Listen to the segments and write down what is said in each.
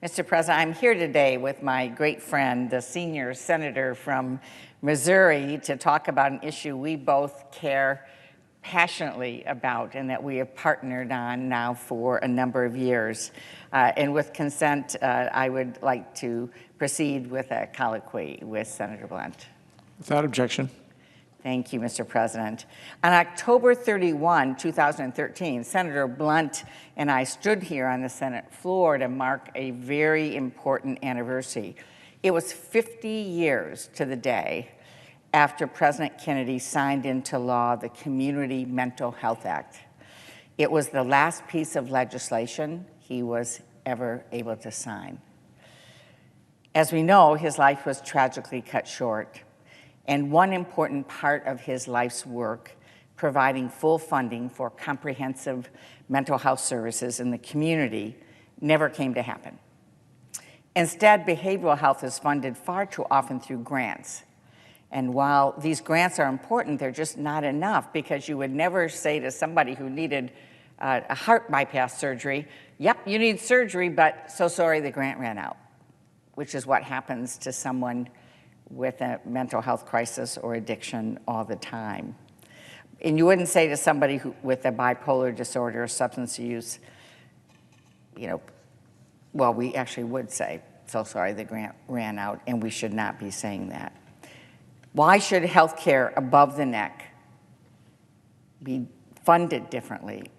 Mr. President, I'm here today with my great friend, the senior senator from Missouri, to talk about an issue we both care passionately about and that we have partnered on now for a number of years. And with consent, I would like to proceed with a colloquy with Senator Blunt. Without objection. Thank you, Mr. President. On October 31, 2013, Senator Blunt and I stood here on the Senate floor to mark a very important anniversary. It was 50 years to the day after President Kennedy signed into law the Community Mental Health Act. It was the last piece of legislation he was ever able to sign. As we know, his life was tragically cut short. And one important part of his life's work, providing full funding for comprehensive mental health services in the community, never came to happen. Instead, behavioral health is funded far too often through grants. And while these grants are important, they're just not enough, because you would never say to somebody who needed a heart bypass surgery, yep, you need surgery, but so sorry, the grant ran out, which is what happens to someone with a mental health crisis or addiction all the time. And you wouldn't say to somebody with a bipolar disorder or substance use, well, we actually would say, so sorry, the grant ran out, and we should not be saying that. Why should healthcare above the neck be funded differently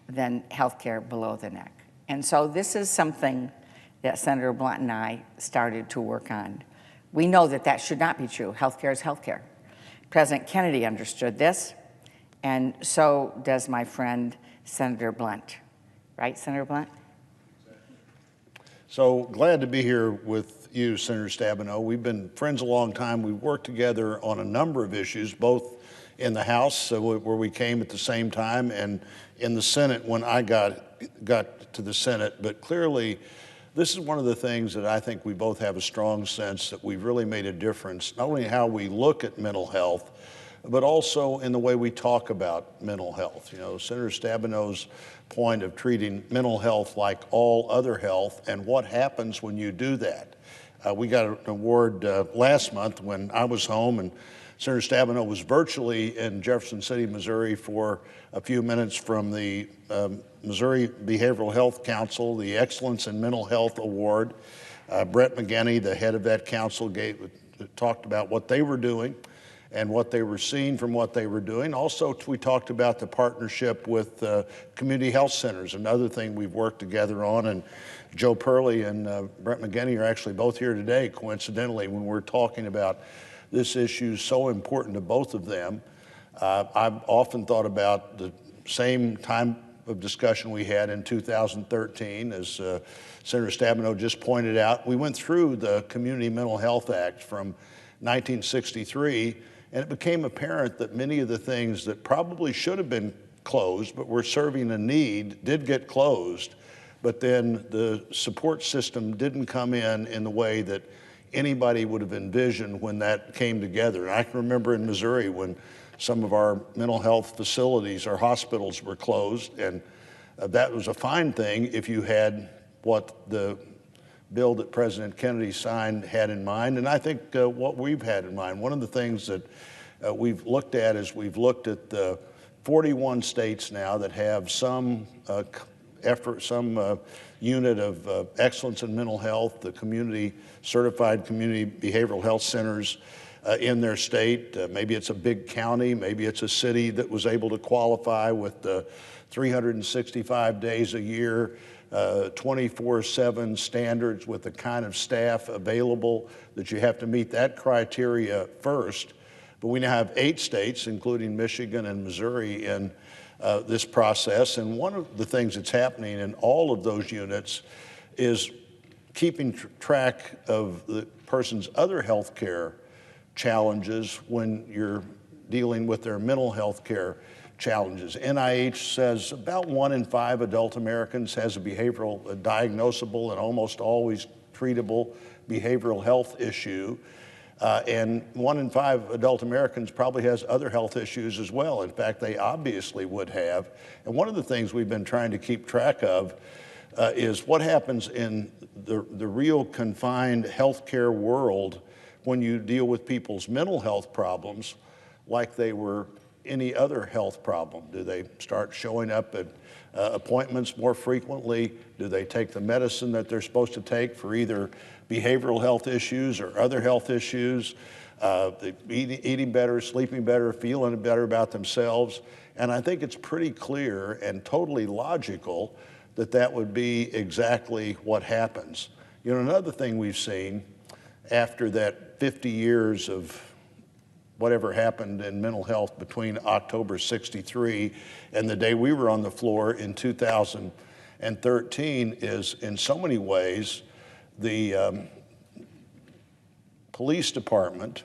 than healthcare below the neck? And so this is something that Senator Blunt and I started to work on. We know that that should not be true. Healthcare is healthcare. President Kennedy understood this, and so does my friend Senator Blunt. Right, Senator Blunt? So glad to be here with you, Senator Stabenow. We've been friends a long time. We've worked together on a number of issues, both in the House, where we came at the same time, and in the Senate when I got to the Senate. But clearly, this is one of the things that I think we both have a strong sense that we've really made a difference, not only how we look at mental health, but also in the way we talk about mental health. You know, Senator Stabenow's point of treating mental health like all other health, and what happens when you do that. We got an award last month when I was home, and Senator Stabenow was virtually in Jefferson City, Missouri for a few minutes from the Missouri Behavioral Health Council, the Excellence in Mental Health Award. Brett McGinney, the head of that council, talked about what they were doing and what they were seeing from what they were doing. Also, we talked about the partnership with community health centers, another thing we've worked together on. And Joe Purley and Brett McGinney are actually both here today, coincidentally, when we're talking about this issue is so important to both of them. I've often thought about the same time of discussion we had in 2013, as Senator Stabenow just pointed out. We went through the Community Mental Health Act from 1963, and it became apparent that many of the things that probably should have been closed but were serving a need did get closed, but then the support system didn't come in the way that anybody would have envisioned when that came together. And I can remember in Missouri when some of our mental health facilities, our hospitals were closed, and that was a fine thing if you had what the bill that President Kennedy signed had in mind, and I think what we've had in mind. One of the things that we've looked at is we've looked at the 41 states now that have some effort, some unit of excellence in mental health, the certified community behavioral health centers in their state. Maybe it's a big county, maybe it's a city that was able to qualify with the 365 days a year, 24/7 standards with the kind of staff available that you have to meet that criteria first. But we now have 8 states, including Michigan and Missouri, in this process. And one of the things that's happening in all of those units is keeping track of the person's other health care challenges when you're dealing with their mental health care challenges. NIH says about 1 in 5 adult Americans has a diagnosable and almost always treatable behavioral health issue. And 1 in 5 adult Americans probably has other health issues as well. In fact, they obviously would have. And one of the things we've been trying to keep track of is what happens in the real confined healthcare world when you deal with people's mental health problems like they were any other health problem. Do they start showing up at appointments more frequently? Do they take the medicine that they're supposed to take for either behavioral health issues or other health issues? Eating better, sleeping better, feeling better about themselves. And I think it's pretty clear and totally logical that that would be exactly what happens. You know, another thing we've seen after that 50 years of whatever happened in mental health between October '63 and the day we were on the floor in 2013 is, in so many ways, the police department,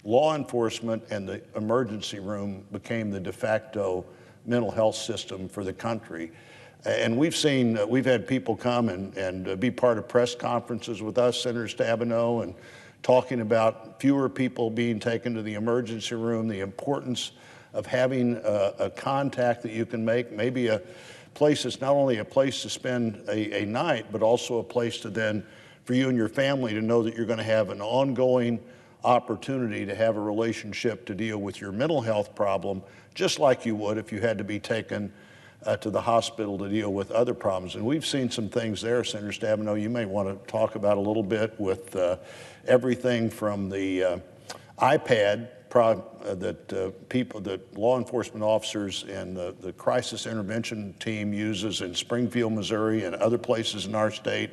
law enforcement, and the emergency room became the de facto mental health system for the country. And we've had people come and be part of press conferences with us, Senator Stabenow, and talking about fewer people being taken to the emergency room, the importance of having a contact that you can make, maybe a place that's not only a place to spend a night, but also a place to then, for you and your family, to know that you're going to have an ongoing opportunity to have a relationship to deal with your mental health problem, just like you would if you had to be taken to the hospital to deal with other problems. And we've seen some things there, Senator Stabenow, you may want to talk about a little bit with everything from the iPad that law enforcement officers and the crisis intervention team uses in Springfield, Missouri, and other places in our state,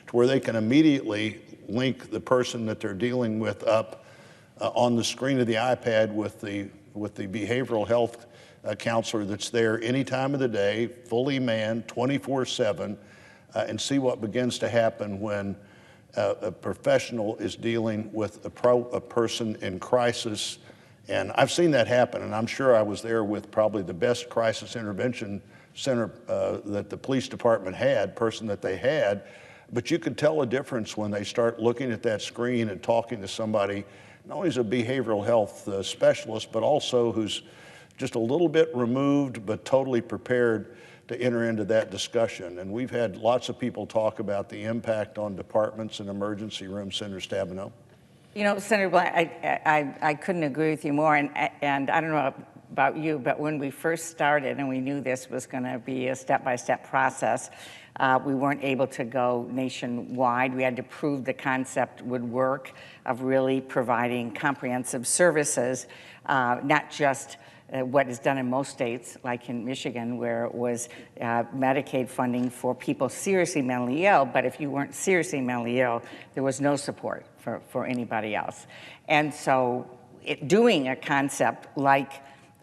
to where they can immediately link the person that they're dealing with up on the screen of the iPad with the behavioral health counselor that's there any time of the day, fully manned, 24/7, and see what begins to happen when a professional is dealing with a person in crisis. And I've seen that happen, and I'm sure I was there with probably the best crisis intervention center that the police department had, person that they had. But you could tell a difference when they start looking at that screen and talking to somebody, not only as a behavioral health specialist, but also who's just a little bit removed, but totally prepared to enter into that discussion. And we've had lots of people talk about the impact on departments and emergency rooms. Senator Stabenow. You know, Senator Blunt, I couldn't agree with you more. And I don't know about you, but when we first started and we knew this was going to be a step-by-step process, we weren't able to go nationwide. We had to prove the concept would work of really providing comprehensive services, not just what is done in most states, like in Michigan, where it was Medicaid funding for people seriously mentally ill, but if you weren't seriously mentally ill, there was no support for anybody else. And so doing a concept like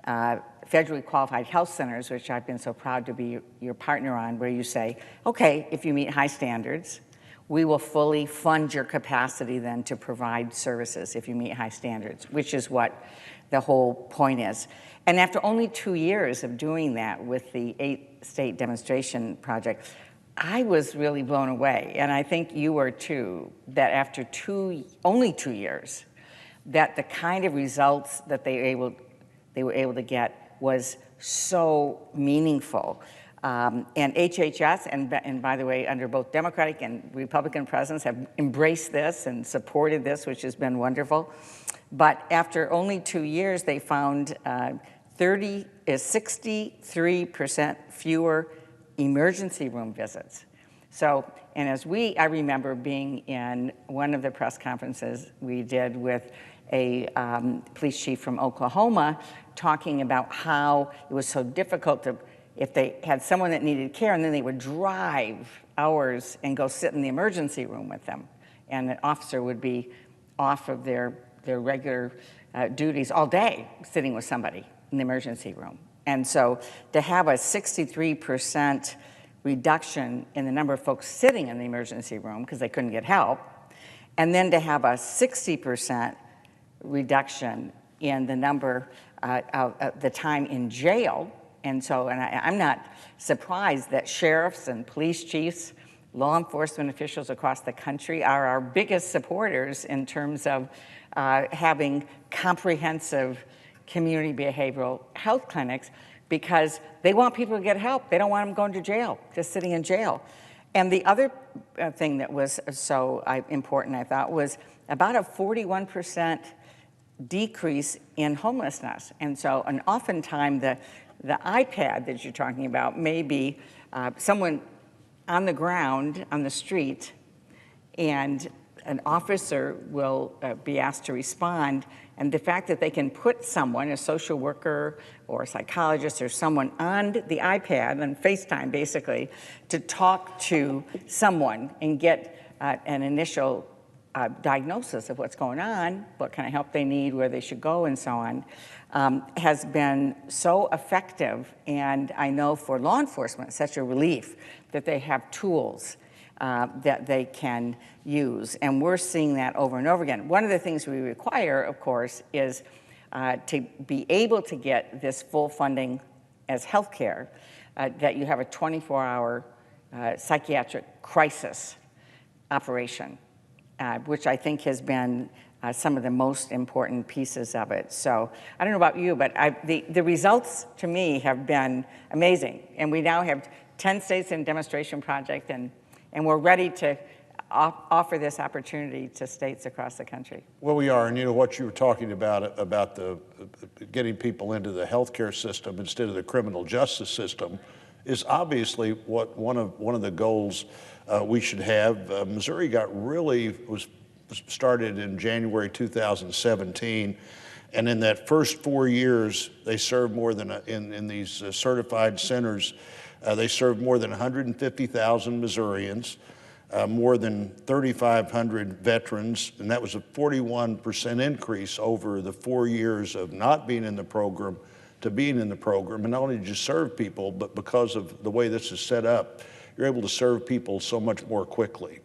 federally qualified health centers, which I've been so proud to be your partner on, where you say, okay, if you meet high standards, we will fully fund your capacity then to provide services if you meet high standards, which is what the whole point is. And after only 2 years of doing that with the 8-state demonstration project, I was really blown away, and I think you were too, that after only 2 years, that the kind of results that they were able to get was so meaningful. And HHS, and by the way, under both Democratic and Republican presidents, have embraced this and supported this, which has been wonderful. But after only 2 years, they found 63% fewer emergency room visits. So, and I remember being in one of the press conferences we did with a police chief from Oklahoma, talking about how it was so difficult to, if they had someone that needed care, and then they would drive hours and go sit in the emergency room with them. And the officer would be off of their regular duties all day, sitting with somebody in the emergency room. And so to have a 63% reduction in the number of folks sitting in the emergency room because they couldn't get help, and then to have a 60% reduction in the number of the time in jail. And so, I'm not surprised that sheriffs and police chiefs, law enforcement officials across the country are our biggest supporters in terms of having comprehensive community behavioral health clinics, because they want people to get help. They don't want them going to jail, just sitting in jail. And the other thing that was so important, I thought, was about a 41% decrease in homelessness. And so, and oftentimes the iPad that you're talking about may be someone on the ground, on the street, and an officer will be asked to respond. And the fact that they can put someone, a social worker or a psychologist or someone on the iPad, on FaceTime basically, to talk to someone and get an initial diagnosis of what's going on, what kind of help they need, where they should go, and so on, has been so effective. And I know for law enforcement, such a relief that they have tools that they can use. And we're seeing that over and over again. One of the things we require, of course, is to be able to get this full funding as healthcare, that you have a 24-hour psychiatric crisis operation, which I think has been some of the most important pieces of it. So I don't know about you, but the results to me have been amazing. And we now have 10 states in demonstration project, and we're ready to offer this opportunity to states across the country. Well, we are, and you know what you were talking about the getting people into the healthcare system instead of the criminal justice system is obviously what one of the goals we should have. Missouri was started in January 2017, and in that first 4 years, they served more than in these certified centers. They served more than 150,000 Missourians, more than 3,500 veterans, and that was a 41% increase over the 4 years of not being in the program to being in the program. And not only did you serve people, but because of the way this is set up, you're able to serve people so much more quickly.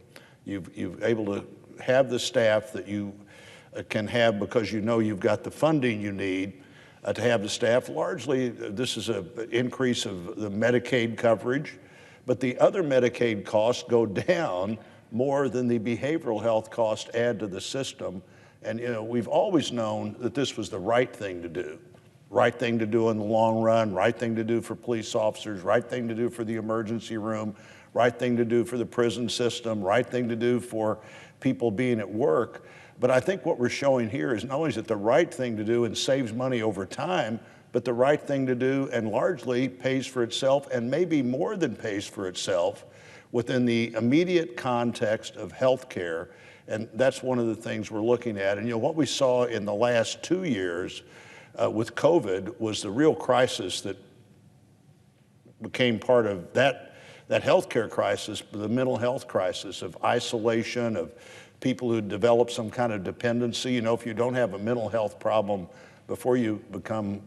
You've able to have the staff that you can have because you know you've got the funding you need to have the staff. Largely, this is an increase of the Medicaid coverage, but the other Medicaid costs go down more than the behavioral health costs add to the system. And you know, we've always known that this was the right thing to do. Right thing to do in the long run, right thing to do for police officers, right thing to do for the emergency room, right thing to do for the prison system, right thing to do for people being at work. But I think what we're showing here is not only is it the right thing to do and saves money over time, but the right thing to do and largely pays for itself, and maybe more than pays for itself within the immediate context of healthcare. And that's one of the things we're looking at. And you know, what we saw in the last 2 years with COVID was the real crisis that became part of that healthcare crisis, the mental health crisis of isolation, of people who develop some kind of dependency. You know, if you don't have a mental health problem before you become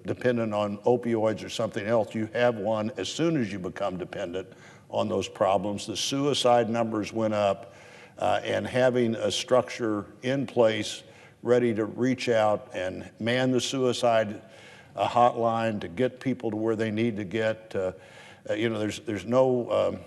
dependent on opioids or something else, you have one as soon as you become dependent on those problems. The suicide numbers went up, and having a structure in place ready to reach out and man the suicide hotline to get people to where they need to get. You know, there's no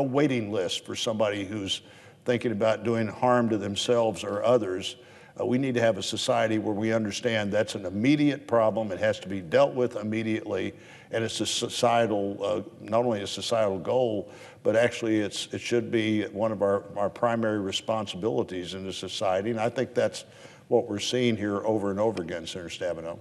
waiting list for somebody who's thinking about doing harm to themselves or others. We need to have a society where we understand that's an immediate problem. It has to be dealt with immediately, and it's a societal, not only a societal goal, but actually it should be one of our primary responsibilities in the society. And I think that's what we're seeing here over and over again, Senator Stabenow.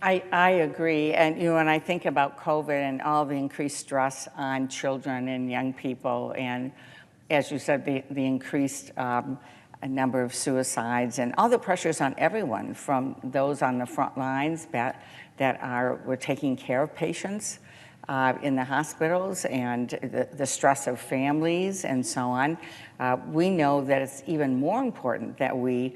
I agree. And you know, when I think about COVID and all the increased stress on children and young people, and as you said, the increased number of suicides and all the pressures on everyone, from those on the front lines that were taking care of patients in the hospitals, and the stress of families and so on, we know that it's even more important that we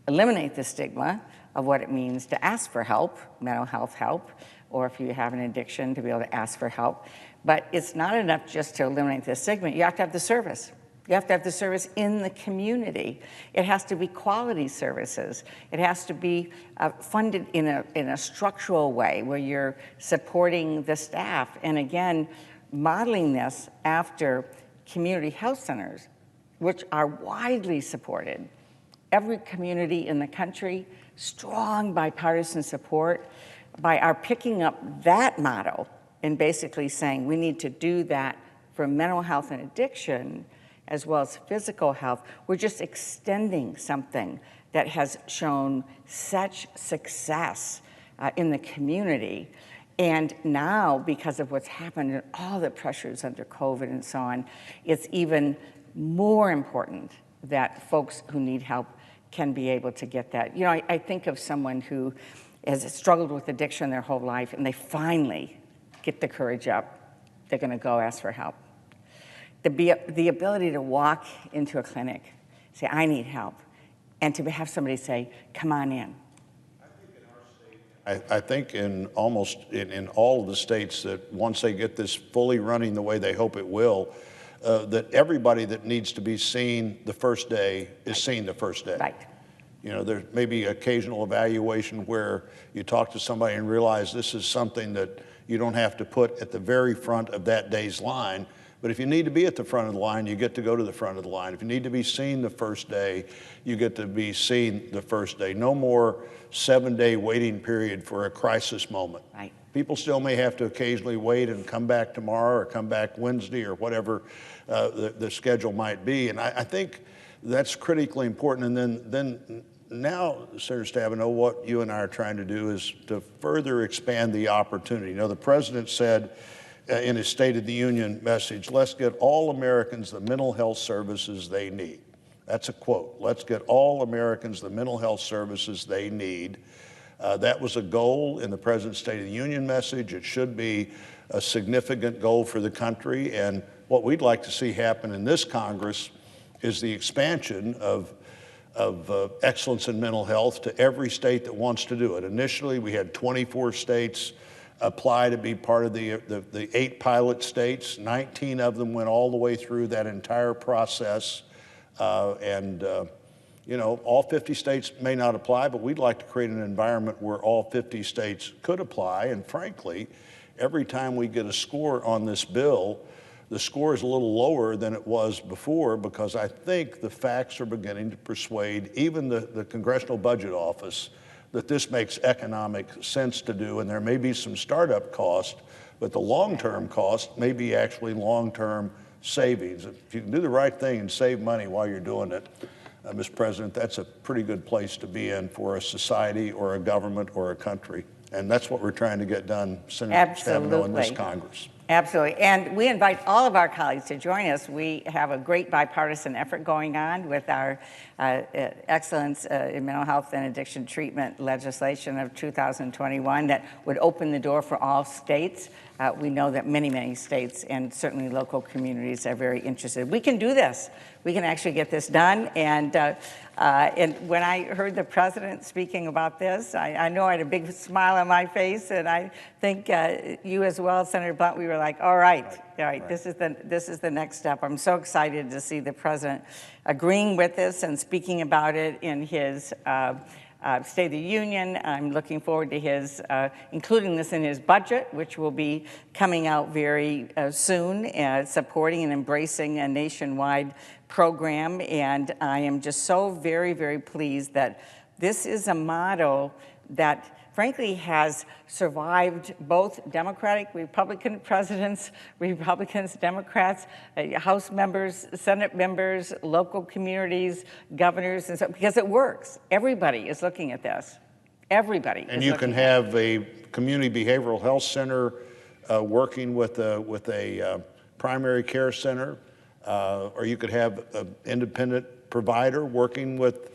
eliminate the stigma of what it means to ask for help, mental health help, or if you have an addiction, to be able to ask for help. But it's not enough just to eliminate the stigma. You have to have the service. You have to have the service in the community. It has to be quality services. It has to be funded in a structural way where you're supporting the staff. And again, modeling this after community health centers, which are widely supported. Every community in the country, strong bipartisan support. By our picking up that model and basically saying we need to do that for mental health and addiction, as well as physical health, we're just extending something that has shown such success in the community. And now, because of what's happened and all the pressures under COVID and so on, it's even more important that folks who need help can be able to get that. You know, I think of someone who has struggled with addiction their whole life, and they finally get the courage up. They're going to go ask for help. The ability to walk into a clinic, say, I need help, and to have somebody say, come on in. I think in almost in all of the states that once they get this fully running the way they hope it will, that everybody that needs to be seen the first day is seen the first day. Right. You know, there may be occasional evaluation where you talk to somebody and realize this is something that you don't have to put at the very front of that day's line. But if you need to be at the front of the line, you get to go to the front of the line. If you need to be seen the first day, you get to be seen the first day. No more 7-day waiting period for a crisis moment. Right. People still may have to occasionally wait and come back tomorrow or come back Wednesday or whatever the schedule might be. And I think that's critically important. And then now, Senator Stabenow, what you and I are trying to do is to further expand the opportunity. You know, the president said in his State of the Union message, let's get all Americans the mental health services they need. That's a quote. Let's get all Americans the mental health services they need. That was a goal in the President's State of the Union message. It should be a significant goal for the country. And what we'd like to see happen in this Congress is the expansion of excellence in mental health to every state that wants to do it. Initially, we had 24 states apply to be part of the 8 pilot states. 19 of them went all the way through that entire process. You know, all 50 states may not apply, but we'd like to create an environment where all 50 states could apply. And frankly, every time we get a score on this bill, the score is a little lower than it was before, because I think the facts are beginning to persuade even the Congressional Budget Office that this makes economic sense to do. And there may be some startup cost, but the long-term cost may be actually long-term savings. If you can do the right thing and save money while you're doing it, Mr. President, that's a pretty good place to be in for a society or a government or a country. And that's what we're trying to get done, Senator Stabenow, in this Congress. Absolutely. And we invite all of our colleagues to join us. We have a great bipartisan effort going on with our excellence in mental health and addiction treatment legislation of 2021 that would open the door for all states. We know that many, many states and certainly local communities are very interested. We can do this. We can actually get this done. And when I heard the president speaking about this, I know I had a big smile on my face, and I think you as well, Senator Blunt, we were like, all right. This is the next step. I'm so excited to see the president agreeing with this and speaking about it in his State of the Union. I'm looking forward to his including this in his budget, which will be coming out very soon, supporting and embracing a nationwide program. And I am just so very, very pleased that this is a model that frankly has survived both Democratic, Republican presidents, Republicans, Democrats, House members, Senate members, local communities, governors, and so, because it works. Everybody is looking at this. Everybody. And you can have a community behavioral health center working with a primary care center, or you could have an independent provider working with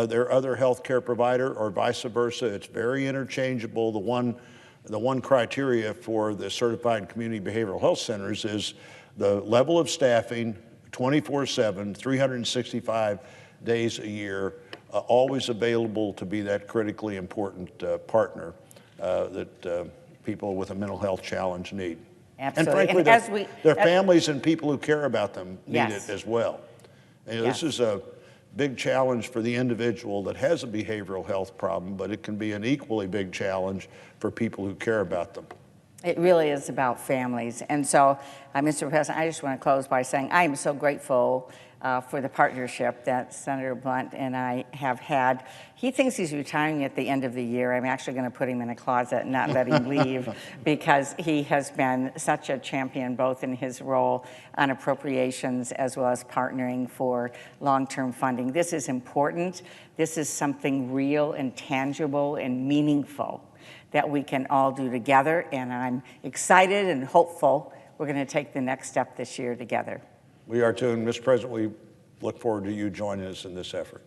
their other healthcare provider, or vice versa. It's very interchangeable. The one criteria for the certified community behavioral health centers is the level of staffing, 24/7, 365 days a year, always available to be that critically important partner that people with a mental health challenge need. Absolutely. And frankly, their families and people who care about them need it as well. And this is a big challenge for the individual that has a behavioral health problem, but it can be an equally big challenge for people who care about them. It really is about families. And so, Mr. President, I just want to close by saying I am so grateful for the partnership that Senator Blunt and I have had. He thinks he's retiring at the end of the year. I'm actually going to put him in a closet and not let him leave because he has been such a champion both in his role on appropriations as well as partnering for long-term funding. This is important. This is something real and tangible and meaningful that we can all do together, and I'm excited and hopeful we're going to take the next step this year together. We are too, and Mr. President, we look forward to you joining us in this effort.